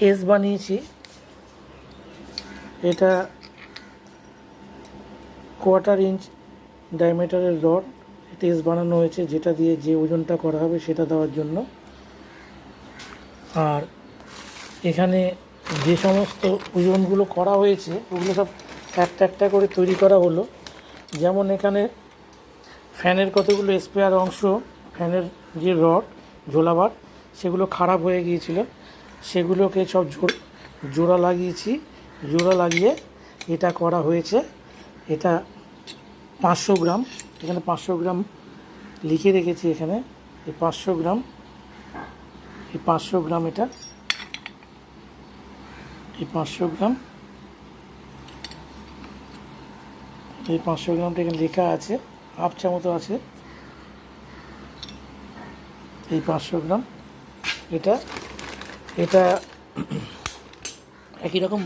S বানিয়েছি। এটা 1/4 inch ডায়ামিটারের rod, এটা এস বানানো হয়েছে, যেটা দিয়ে যে ওজনটা করা হবে সেটা দেওয়ার জন্য। আর এখানে যে সমস্ত ওজনগুলো করা হয়েছে ওগুলো সব একটা একটা করে তৈরি করা হলো। যেমন এখানে ফ্যানের কতগুলো স্পেয়ার অংশ, ফ্যানের যে রড ঝোলাবার, সেগুলো খারাপ হয়ে গিয়েছিল, সেগুলোকে সব জোড়া লাগিয়েছি। জোড়া লাগিয়ে এটা করা হয়েছে। এটা 500 গ্রাম, এখানে 500 গ্রাম লিখে রেখেছি। এখানে এই 500 গ্রাম, এই 500 গ্রাম, এটা এই 500 গ্রাম, এই 500 গ্রামটা এখানে লেখা আছে, হাফ চামচও আছে। এই 500 গ্রাম, এটা এটা একই রকম